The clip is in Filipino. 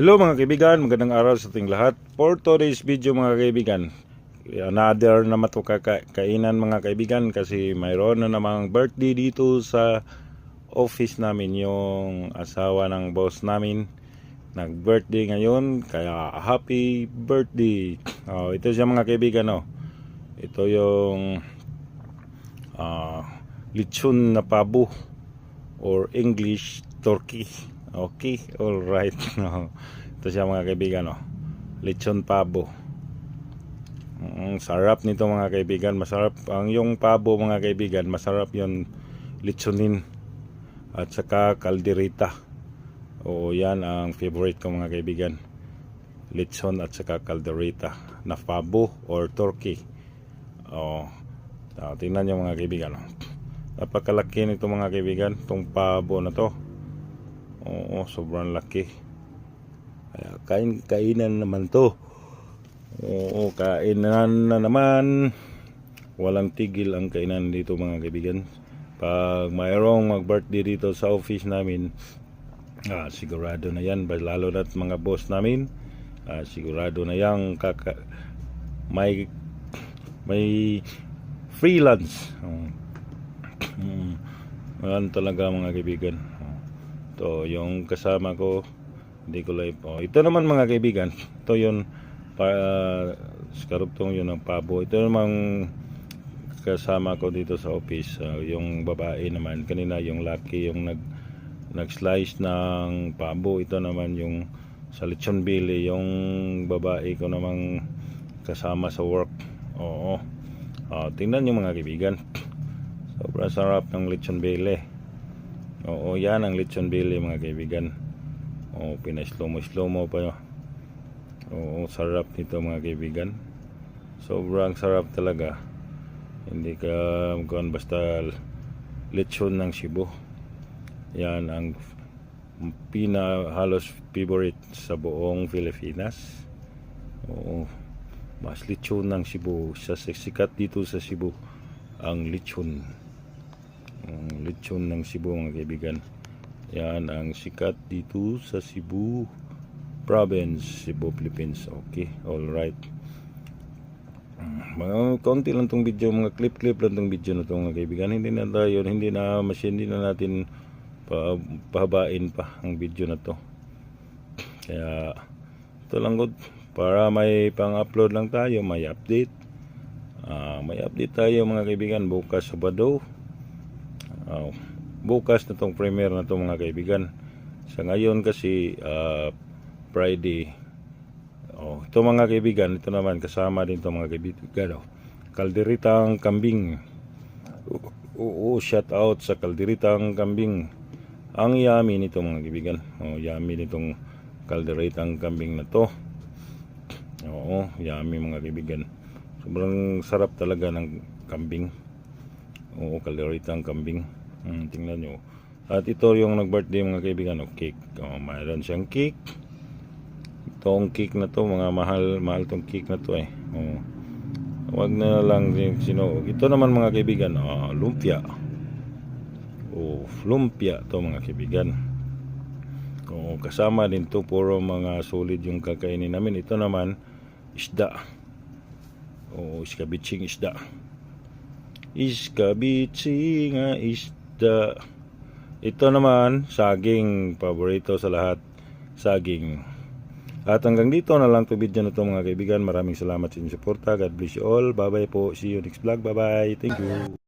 Hello mga kaibigan, magandang araw sa ating lahat. For today's video mga kaibigan, another na kainan mga kaibigan kasi mayroon na namang birthday dito sa office namin. Yung asawa ng boss namin nag-birthday ngayon, kaya happy birthday. Ito siya mga kaibigan. Ito yung lechon na pabo or English turkey. Okay, all right. Ito siya mga kaibigan, lechon pabo. Sarap nito mga kaibigan, masarap ang yung pabo mga kaibigan, masarap yon lechonin at saka kaldereta. Yan ang favorite ko mga kaibigan, lechon at saka kaldereta na pabo or turkey. Tingnan nyo mga kaibigan, napakalaki nito mga kaibigan, itong pabo na to. Sobrang laki. Kaya kainan naman to. Kainan na naman. Walang tigil ang kainan dito mga kaibigan. Pag mayroong mag-birthday dito sa office namin, sigurado na yan, lalo na't mga boss namin, sigurado na yan may freelance. Yan talaga mga kaibigan. Ito yung kasama ko, hindi ko live. Ito naman mga kaibigan, ito yung skaruptong yun ng pabo. Ito namang kasama ko dito sa office, yung babae naman kanina, yung Lucky, yung nag-slice ng pabo. Ito naman yung sa lechon belly, yung babae ko namang kasama sa work. Tingnan nyo mga kaibigan, sobrang sarap ng lechon belly. Yan ang lechon belly mga kaibigan. Pinaslow mo pa. Sarap nito mga kaibigan. Sobrang sarap talaga. Hindi ka basta lechon ng Cebu. Yan ang halos favorite sa buong Pilipinas. Mas lechon ng Cebu. Sikat dito sa Cebu ang lechon. Lechon ng Cebu mga kaibigan. Yan ang sikat dito sa Cebu province, Cebu, Philippines. Okay, all right. Mga konti lang tong video, mga clip lang tong video na to mga kaibigan. Hindi na natin pahabain pa ang video na to. Kaya ito lang good para may pang-upload lang tayo, may update. May update tayo mga kaibigan bukas Sabado. Bukas na tong premiere na to mga kaibigan. Sa ngayon kasi Friday. Ito mga kaibigan, ito naman kasama din to mga kaibigan. Kalderitang kambing. Shout out sa kalderitang kambing. Ang yummy nito mga kaibigan. Yummy nitong kalderitang kambing na to. Yummy mga kaibigan. Sobrang sarap talaga ng kambing. Kalderitang kambing. Tingnan nyo. At ito yung nag-birthday mga kaibigan, cake. Mayroon siyang cake. Itong cake na to, mga mahal tong cake na to wag na lang sinuog. Ito naman mga kaibigan, lumpia. Lumpia to mga kaibigan. Kasama din to, puro mga solid yung kakainin namin. Ito naman isda. Iskabitsing isda. Iskabitsing isda. Ito naman saging, paborito sa lahat, saging. At hanggang dito na lang to video na to mga kaibigan. Maraming salamat sa inyong suporta. God bless you all. Bye bye po. See you next vlog. Bye bye. Thank you.